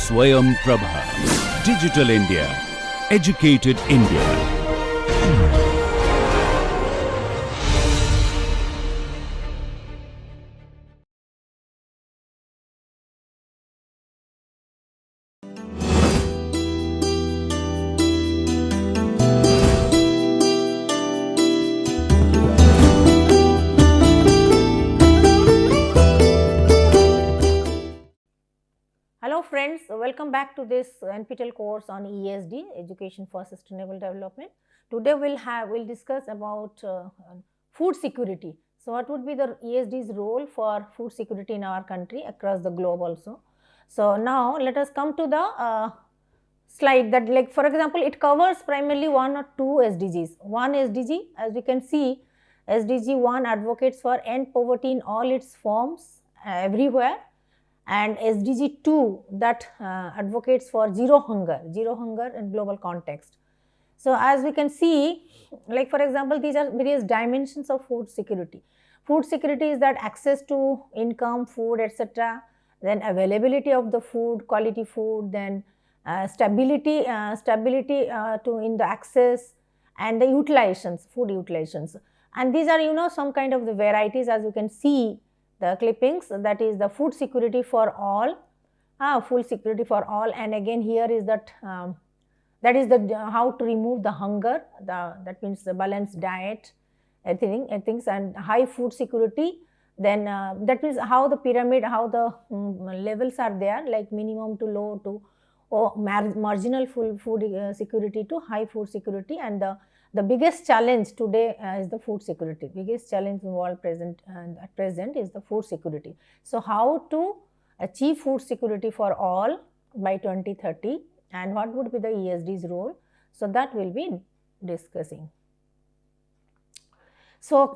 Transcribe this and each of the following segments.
Swayam Prabha. Digital India. Educated India. Hello friends, welcome back to this NPTEL course on ESD, Education for Sustainable Development. Today we'll discuss about food security. So what would be the ESD's role for food security in our country, across the globe also. So now let us come to the slide that, like for example, it covers primarily one or two SDGs. One SDG, as we can see, SDG 1 advocates for end poverty in all its forms everywhere, and SDG 2 that advocates for zero hunger in global context. So as we can see, like for example, these are various dimensions of food security. Food security is that access to income, food, etc., then availability of the food, quality food, then stability to in the access, and the utilizations, food utilizations. And these are some kind of the varieties, as you can see the clippings, that is the food security for all, food security for all. And again here is that that is the how to remove the hunger, that means the balanced diet, everything, and high food security. Then that means how the pyramid, how the levels are there, like minimum to low to marginal food security to high food security. And the biggest challenge today is the food security. Biggest challenge in world at present is the food security. So how to achieve food security for all by 2030, and what would be the ESD's role? So that we'll be discussing. So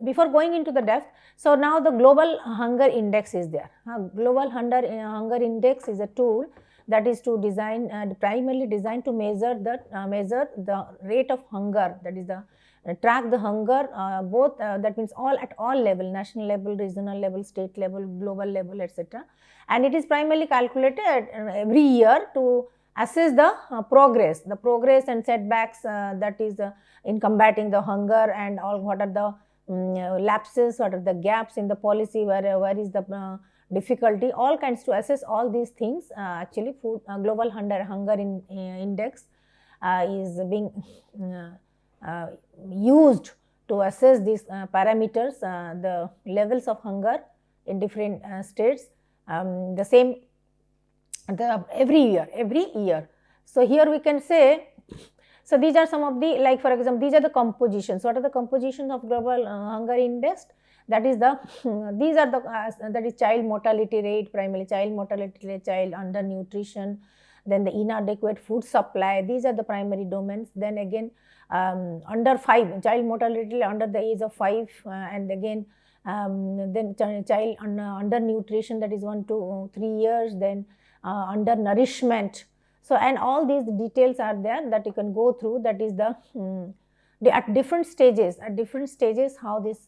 before going into the depth, so now the global hunger index is there. Global hunger index is a tool that is to design primarily designed to measure the rate of hunger, that is the track the hunger both that means at all level, national level, regional level, state level, global level, etc. And it is primarily calculated every year to assess the progress and setbacks, that is in combating the hunger, and all what are the lapses, what are the gaps in the policy, where is the difficulty, all kinds, to assess all these things. Actually food global hunger index is being used to assess these parameters, the levels of hunger in different states, the same every year. So here we can say, so these are some of the, like for example, these are the compositions. What are the compositions of global hunger index? That is the these are the that is child mortality rate, primarily child mortality rate, child undernutrition, then the inadequate food supply. These are the primary domains. Then again under 5, child mortality under the age of 5, and again then child undernutrition, that is 1 to 3 years, then undernourishment. So and all these details are there that you can go through. That is the at different stages how this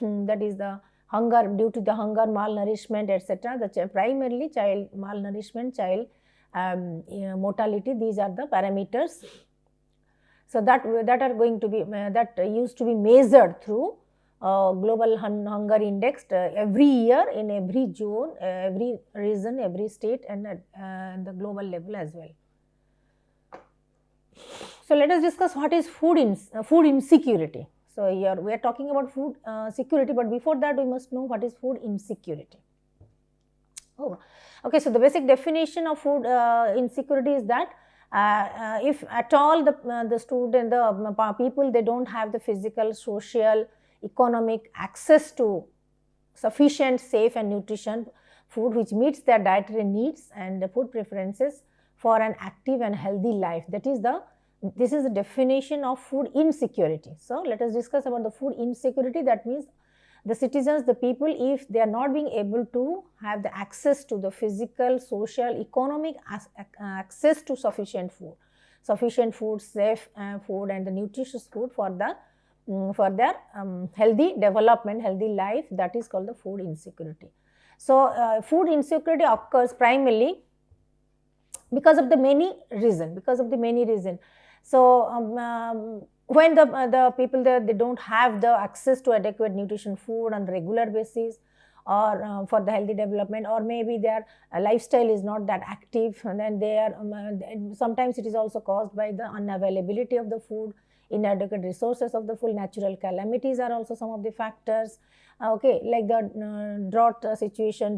that is the hunger, due to the hunger, malnourishment, etc. The primarily child malnourishment, child mortality, these are the parameters. So that are going to be that used to be measured through global hunger index every year in every zone, every region, every state, and at the global level as well. So let us discuss what is food insecurity. So here we are talking about food security, but before that we must know what is food insecurity. Okay, so the basic definition of food insecurity is that if at all the people, they don't have the physical, social, economic access to sufficient, safe and nutrition food which meets their dietary needs and the food preferences for an active and healthy life. This is the definition of food insecurity. So let us discuss about the food insecurity. That means the citizens, the people, if they are not being able to have the access to the physical, social, economic access to sufficient food, safe food and the nutritious food for their healthy development, healthy life, that is called the food insecurity. So food insecurity occurs primarily because of the many reason. So when the people there, they don't have the access to adequate nutrition food on regular basis, or for the healthy development, or maybe their lifestyle is not that active, and then they are sometimes it is also caused by the unavailability of the food, inadequate resources of the food, natural calamities are also some of the factors, okay, like the drought situation,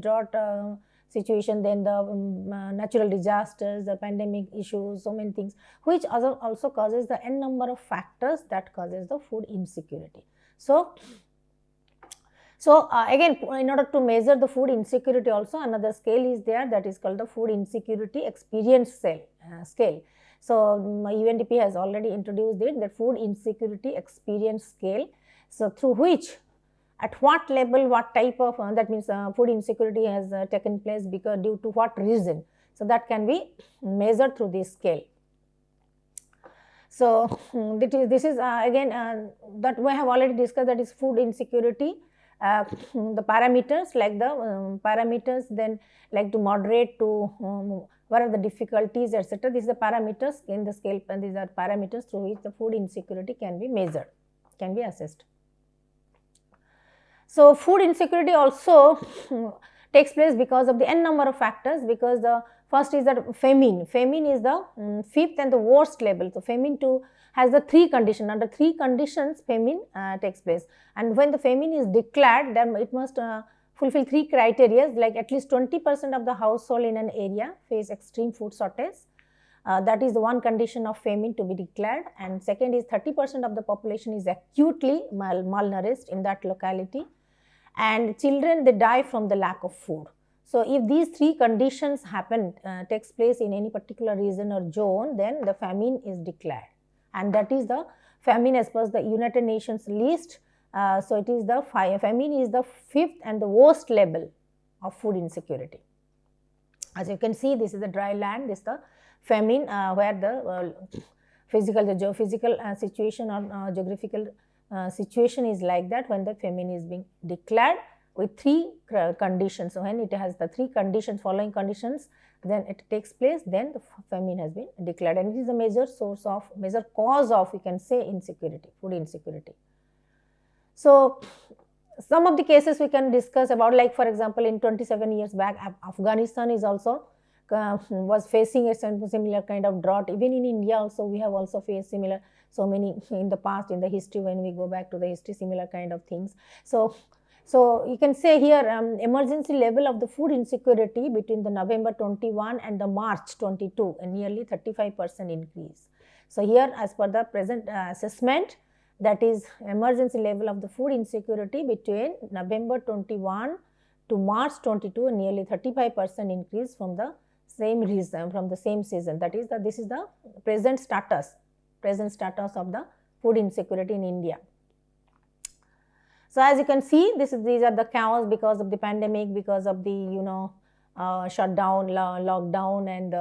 then the natural disasters, the pandemic issues, so many things, which also causes the n number of factors that causes the food insecurity. So again, in order to measure the food insecurity, also another scale is there, that is called the food insecurity experience scale. So UNDP has already introduced it, the food insecurity experience scale. So through which, at what level, what type of that means food insecurity has taken place, because due to what reason, so that can be measured through this scale. So this is again that we have already discussed, that is food insecurity. The parameters, like the parameters, then like to moderate to what are the difficulties, etc. These are the parameters in the scale, and these are parameters through which the food insecurity can be measured, can be assessed. So food insecurity also takes place because of the n number of factors, because the first is that famine. Famine is the fifth and the worst level. So famine too has the three conditions. Under three conditions, famine takes place. And when the famine is declared, then it must fulfill three criteria, like at least 20% of the household in an area face extreme food shortage. That is the one condition of famine to be declared. And second is 30% of the population is acutely malnourished in that locality. And children, they die from the lack of food. So if these three conditions happen, takes place in any particular region or zone, then the famine is declared. And that is the famine as per the United Nations list. So it is the famine is the fifth and the worst level of food insecurity. As you can see, this is the dry land, this is the famine, where the physical situation or geographical situation is like that, when the famine is being declared with three conditions. So when it has the three conditions, following conditions, then it takes place, then the famine has been declared, and it is a major source of, major cause of, we can say, insecurity, food insecurity. So some of the cases we can discuss about, like for example, in 27 years back, Afghanistan is also was facing a similar kind of drought. Even in India also, we have also faced similar, so many in the past, in the history, when we go back to the history, similar kind of things. So you can say here, emergency level of the food insecurity between the November 21 and the March 22, a nearly 35% increase. So here, as per the present assessment, that is emergency level of the food insecurity between November 21 to March 22, a nearly 35% increase from the same reason, from the same season. That is this is the present status of the food insecurity in India. So as you can see, these are the chaos because of the pandemic, because of the shutdown, lockdown, and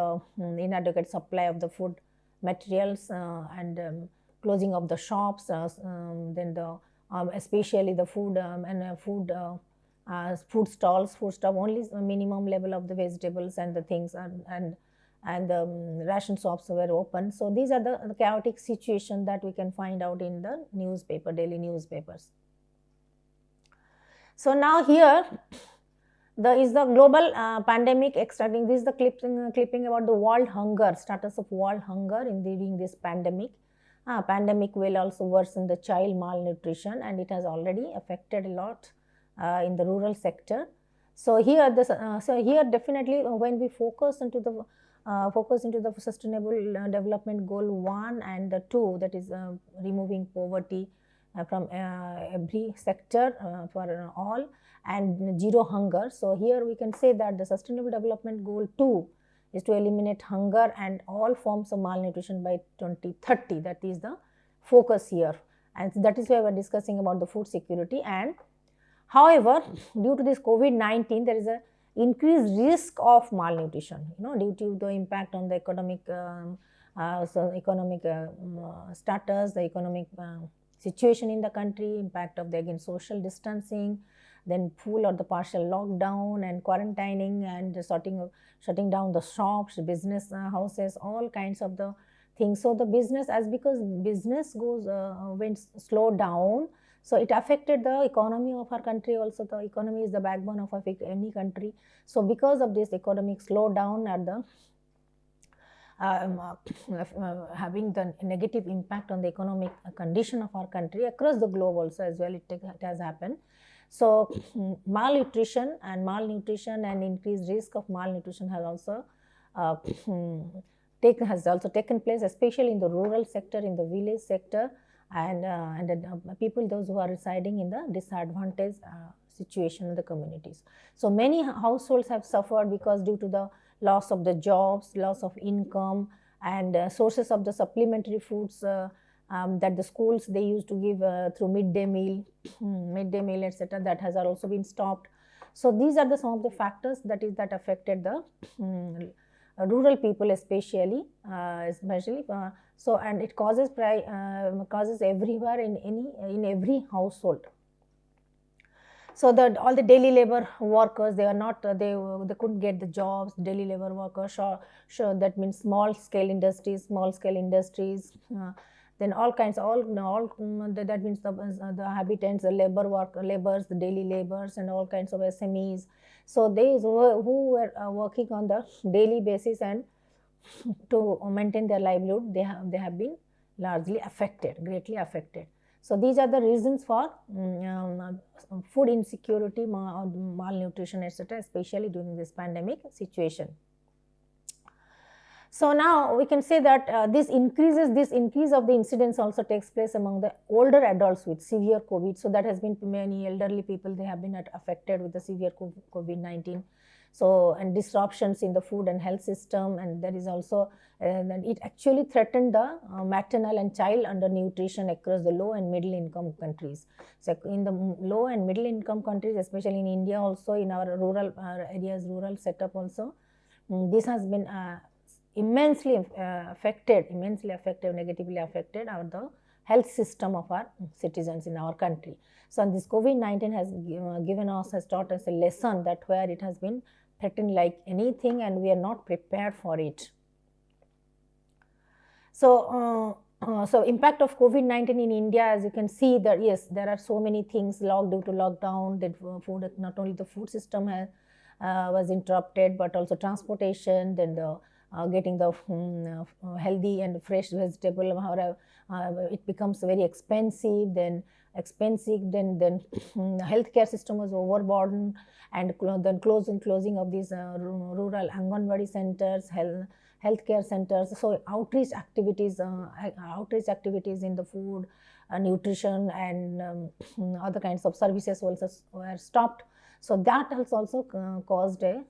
inadequate supply of the food materials, and closing of the shops, then the especially the food and food stalls, only minimum level of the vegetables and the things, and the ration shops were open. So these are the chaotic situation that we can find out in the newspaper, daily newspapers. So now here is the global pandemic extracting. This is the clipping about the world hunger, status of world hunger during this pandemic. Pandemic will also worsen the child malnutrition, and it has already affected a lot in the rural sector. So here definitely when we focus into the sustainable development goal 1 and the 2, that is removing poverty from every sector for all, and zero hunger. So here we can say that the sustainable development goal 2 is to eliminate hunger and all forms of malnutrition by 2030. That is the focus here, and that is why we are discussing about the food security. And however, due to this COVID-19, there is a increased risk of malnutrition, due to the impact on the economic status, the economic situation in the country, impact of the social distancing, then full or the partial lockdown and quarantining and shutting down the shops, business houses, all kinds of the things. So the business, as because business goes went slow down, so it affected the economy of our country also. The economy is the backbone of any country. So because of this economic slowdown at the having the negative impact on the economic condition of our country across the globe also as well, it has happened. So malnutrition and increased risk of malnutrition has also taken place, especially in the rural sector, in the village sector, and people, those who are residing in the disadvantaged situation in the communities. So many households have suffered because due to the loss of the jobs, loss of income, and sources of the supplementary foods that the schools they used to give through midday meal, etc. That has also been stopped. So these are some of the factors that affected the rural people, especially. So, and it causes everywhere in every household. So all the daily labor workers, they are not they couldn't get the jobs. Daily labor workers, sure that means small scale industries, then all kinds, that means the habitants, the laborers, the daily laborers, and all kinds of SMEs. So they who were working on the daily basis and to maintain their livelihood, they have been largely affected, greatly affected. So these are the reasons for food insecurity, malnutrition, etc., especially during this pandemic situation. So now we can say that this increase of the incidence also takes place among the older adults with severe COVID. So that has been many elderly people, they have been affected with the severe COVID-19. So, and disruptions in the food and health system, and there is also it actually threatened the maternal and child undernutrition across the low and middle income countries. So in the low and middle income countries, especially in India also, in our rural areas, rural setup also, this has been immensely affected, negatively affected the health system of our citizens in our country. So this COVID-19 has taught us a lesson that where it has been threatened like anything, and we are not prepared for it. So so impact of COVID-19 in India, as you can see that yes, there are so many things due to lockdown, that food, not only the food system was interrupted, but also transportation, then the getting the healthy and fresh vegetable, it becomes very expensive, then healthcare system was overburdened, and then closing of these rural Anganwadi centers, healthcare centers. So outreach activities in the food, nutrition, and other kinds of services also were stopped. So that has also caused a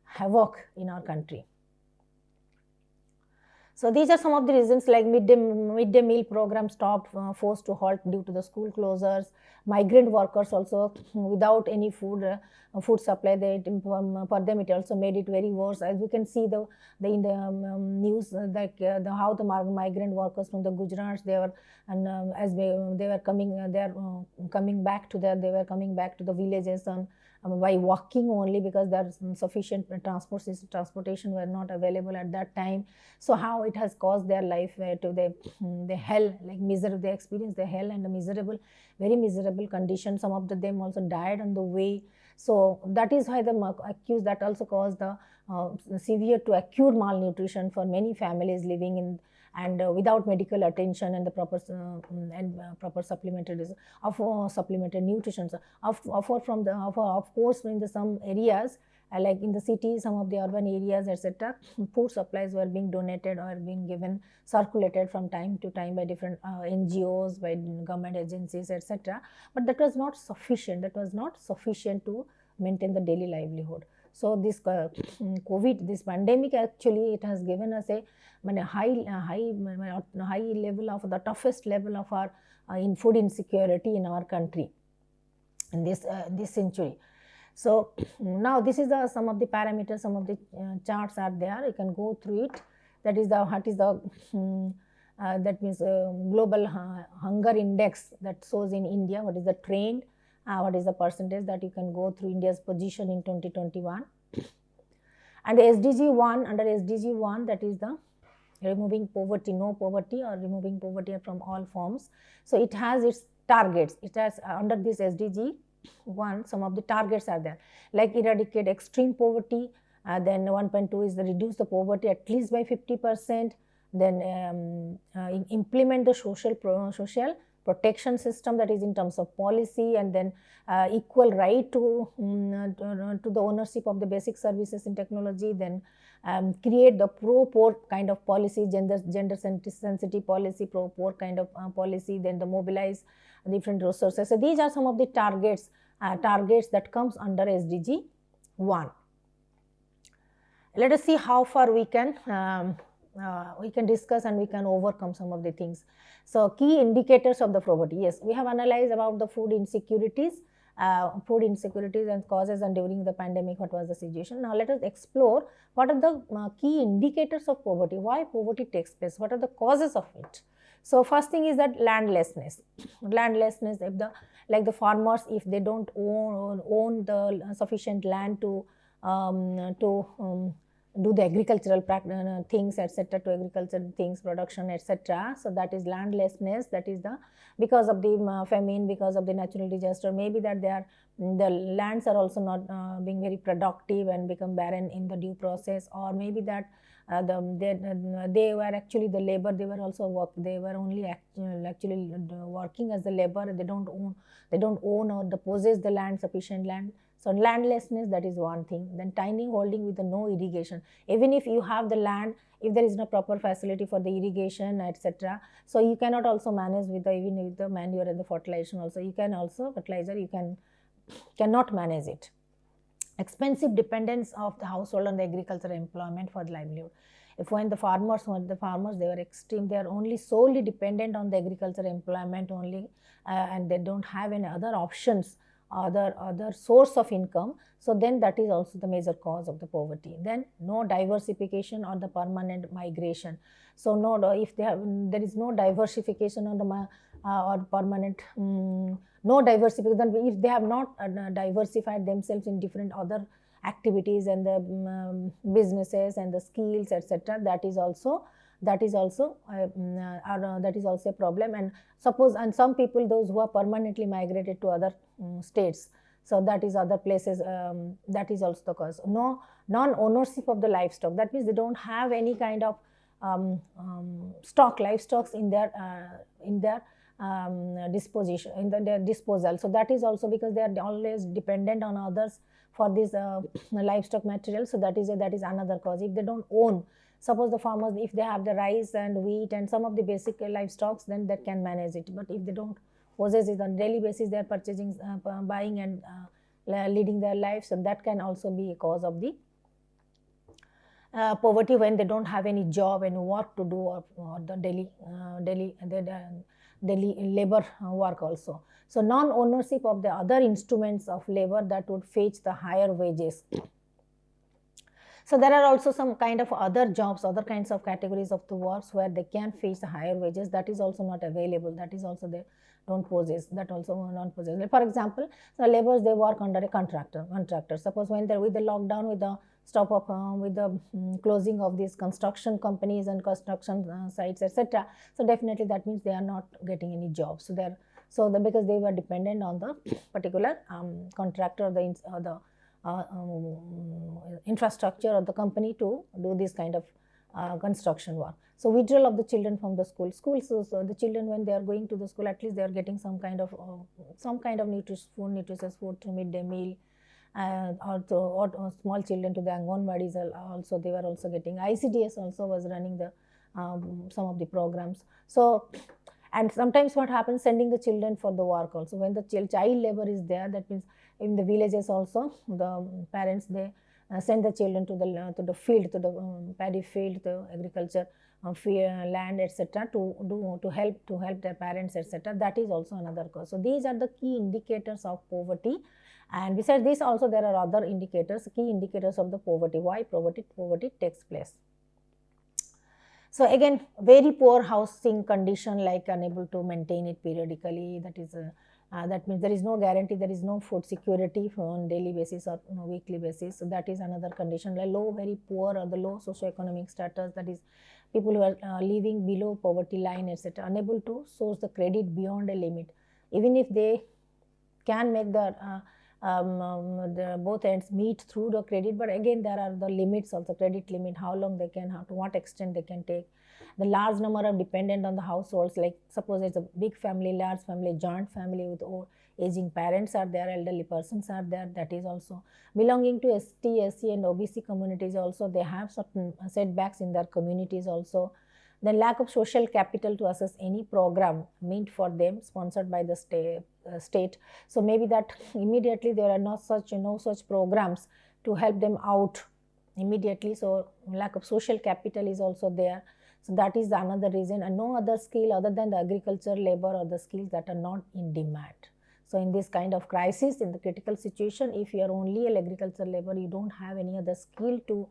havoc in our country. So these are some of the reasons, like midday meal program stopped, forced to halt due to the school closures. Migrant workers also without any food supply, for them it also made it very worse. As we can see in the news, like how the migrant workers from the Gujarat, they were coming back to the villages by walking only, because there's insufficient transportation were not available at that time. So how it has caused their life to the hell, like miserable. They experienced the hell and the very miserable condition. Some of them also died on the way. So that is why that also caused the severe to acute malnutrition for many families living in and without medical attention and the proper supplementary nutrition. Of course, in some areas, like in the cities, some of the urban areas, etc., food supplies were being donated or being circulated from time to time by different NGOs, by government agencies, etc. But that was not sufficient. To maintain the daily livelihood. So this this pandemic, actually, it has given us a high level of the toughest level of our in food insecurity in our country in this century. So now this is some of the parameters, some of the charts are there. You can go through it. That is that means global hunger index that shows in India what is the trend, what is the percentage that you can go through India's position in 2021. And the SDG 1, under SDG 1, that is the removing poverty, no poverty, or removing poverty from all forms. So it has its targets. It has under this SDG 1, some of the targets are there, like eradicate extreme poverty. Then 1.2 is the reduce the poverty at least by 50%. Then implement the social protection system, that is in terms of policy, and then equal right to the ownership of the basic services in technology. Then create the pro-poor kind of policy, gender sensitive policy, pro-poor kind of policy. Then the mobilize different resources. So these are some of the targets that comes under SDG 1. Let us see how far we can discuss and we can overcome some of the things. So key indicators of the poverty. Yes, we have analyzed about the food insecurities and causes, and during the pandemic what was the situation. Now let us explore what are the key indicators of poverty, why poverty takes place, what are the causes of it. So first thing is that landlessness. If the farmers, if they don't own the sufficient land to do the agricultural things, etc., to agricultural things, production, etc. So that is landlessness. That is because of the famine, because of the natural disaster. Maybe that the lands are also not being very productive and become barren in the due process, or maybe that they were actually the labor. They were also they were only actually working as the labor. They don't own or possess the land, sufficient land. So landlessness, that is one thing. Then tiny holding with the no irrigation. Even if you have the land, if there is no proper facility for the irrigation, etc., so you cannot also manage with even with the manure and the fertilization. Also, you can also cannot manage it. Expensive dependence of the household on the agricultural employment for the livelihood. When the farmers, they were extreme. They are only solely dependent on the agricultural employment only, and they don't have any other options, other source of income. So then that is also the major cause of the poverty. Then no diversification or the permanent migration. So if there is no diversification on the or permanent no diversification, if they have not diversified themselves in different other activities and the businesses and the skills, etc., that is also a problem. And suppose, and some people, those who are permanently migrated to other states, so that is other places, that is also the cause. Non-ownership of the livestock, that means they don't have any kind of livestocks in their disposition, in their disposal. So that is also because they are always dependent on others for this livestock material. So that is another cause. If they don't own, suppose the farmers, if they have the rice and wheat and some of the basic livestock, then that can manage it. But if they don't possess it on daily basis, they are purchasing, buying and leading their lives, so that can also be a cause of the poverty, when they don't have any job and work to do, or the daily labor work also. So non-ownership of the other instruments of labor that would fetch the higher wages. So there are also some kind of other jobs, other kinds of categories of the works where they can fetch the higher wages. That is also not available. That is also they don't possess. That also non-possess. For example, the laborers, they work under a contractor. Suppose when they're with the lockdown, with the stop of with the closing of these construction companies and construction sites, etc. So definitely that means they are not getting any jobs. So because they were dependent on the particular contractor, the infrastructure or the company to do this kind of construction work. So withdrawal of the children from the schools. So the children, when they are going to the school, at least they are getting some kind of nutritious food to midday meal. Also, or small children to the Anganwadis also, they were also getting. ICDS also was running the some of the programs. So, and sometimes what happens, sending the children for the work also. When the child labor is there, that means in the villages also, the parents, they send the children to the field, to the paddy field, the agriculture land, etc., to help their parents, etc. That is also another cause. So these are the key indicators of poverty. And besides this also, there are other indicators, key indicators of the poverty, why poverty takes place. So again, very poor housing condition, like unable to maintain it periodically, that is That means there is no guarantee, there is no food security on daily basis or weekly basis. So that is another condition. Like low, very poor, or the low socioeconomic status, that is people who are living below poverty line, etc., unable to source the credit beyond a limit, even if they can make the both ends meet through the credit, but again there are the limits of the credit limit, how long they can, how to what extent they can take. The large number of dependent on the households, like suppose it's a big family, large family, joint family with aging parents are there, elderly persons are there, that is also belonging to ST, SC and OBC communities also, they have certain setbacks in their communities also. Then lack of social capital to assess any program meant for them sponsored by the state. So maybe that immediately there are no such programs to help them out immediately. So lack of social capital is also there. So that is another reason, and no other skill other than the agriculture labor or the skills that are not in demand. So in this kind of crisis, in the critical situation, if you are only an agriculture labor, you don't have any other skill to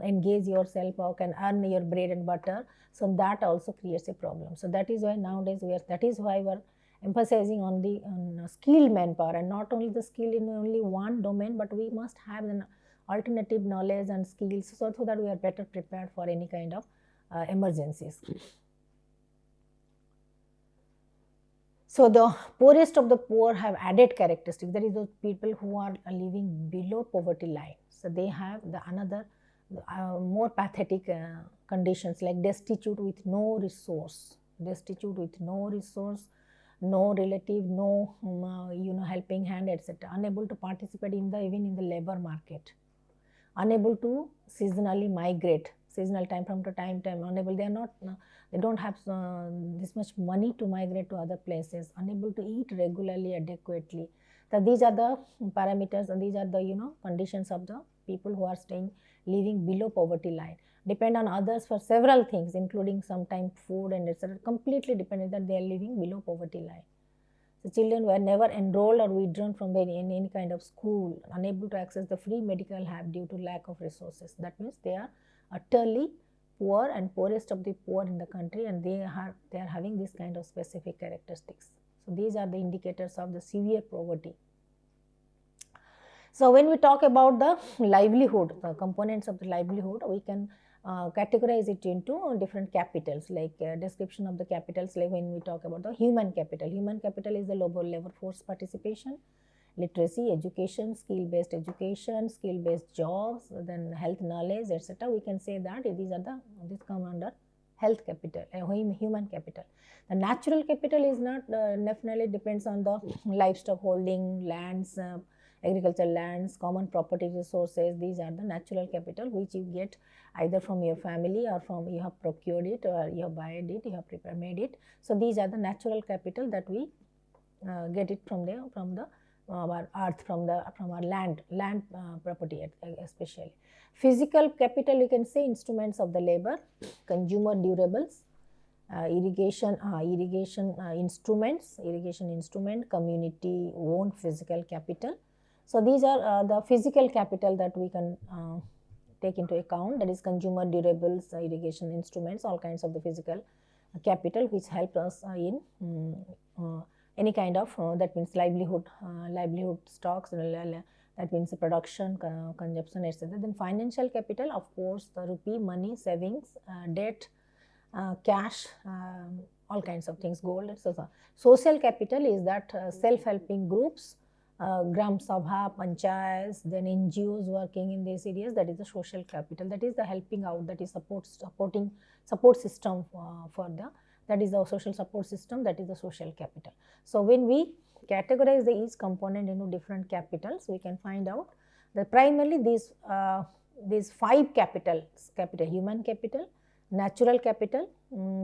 engage yourself or can earn your bread and butter, so that also creates a problem. So that is why nowadays that is why we're emphasizing on the skilled manpower, and not only the skill in only one domain, but we must have an alternative knowledge and skills, so that we are better prepared for any kind of emergencies. So the poorest of the poor have added characteristics. That is those people who are living below poverty line. So they have the another more pathetic conditions, like destitute with no resource, no relative, no helping hand, etc. Unable to participate in even in the labor market, unable to seasonally migrate, seasonal time from time, unable, they are not, they don't have this much money to migrate to other places, unable to eat regularly, adequately. So these are the parameters, and these are the conditions of the people who are living below poverty line. Depend on others for several things, including sometimes food and etc. Completely dependent that they are living below poverty line. The children were never enrolled or withdrawn from any kind of school, unable to access the free medical help due to lack of resources. That means they are utterly poor and poorest of the poor in the country, and they are having this kind of specific characteristics. So these are the indicators of the severe poverty. So when we talk about the livelihood, the components of the livelihood, we can categorize it into different capitals, like description of the capitals, like when we talk about the human capital. Human capital is the labor force participation, literacy, education, skill-based education, skill-based jobs, then health knowledge, etc. We can say that these come under health capital, human capital. The natural capital is not definitely depends on the livestock holding, lands, agricultural lands, common property resources. These are the natural capital which you get either from your family or from you have procured it, or you have bought it, you have made it. So these are the natural capital that we get it from our earth, from our land property especially. Physical capital, you can say instruments of the labor, consumer durables, irrigation instrument, community owned physical capital. So these are the physical capital that we can take into account, that is consumer durables, irrigation instruments, all kinds of the physical capital which help us in any kind of that means livelihood stocks, that means production, consumption, etc. Then financial capital, of course, the rupee, money, savings, debt, cash, all kinds of things, gold, etc. Social capital is that self-helping groups, Gram Sabha, Panchayats, then NGOs working in these areas, that is the social capital, that is the helping out, that is support system that is the social support system, that is the social capital. So when we categorize each component into different capitals, we can find out that primarily these five capitals: human capital, natural capital,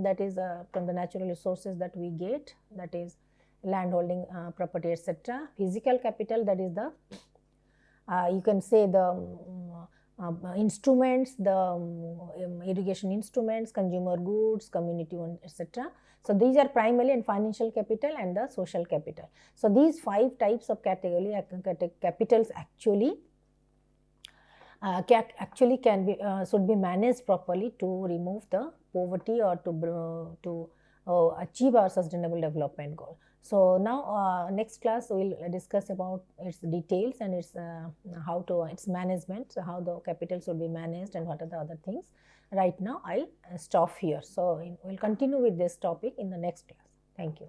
that is from the natural resources that we get, that is land holding, property, etc. Physical capital, that is the you can say the instruments, the irrigation instruments, consumer goods, community owned, etc. So these are primarily in financial capital and the social capital. So these five types of capitals actually can be should be managed properly to remove the poverty or to achieve our sustainable development goal. So now next class we will discuss about its details and its its management, so how the capitals will be managed and what are the other things. Right now I stop here. So we will continue with this topic in the next class. Thank you.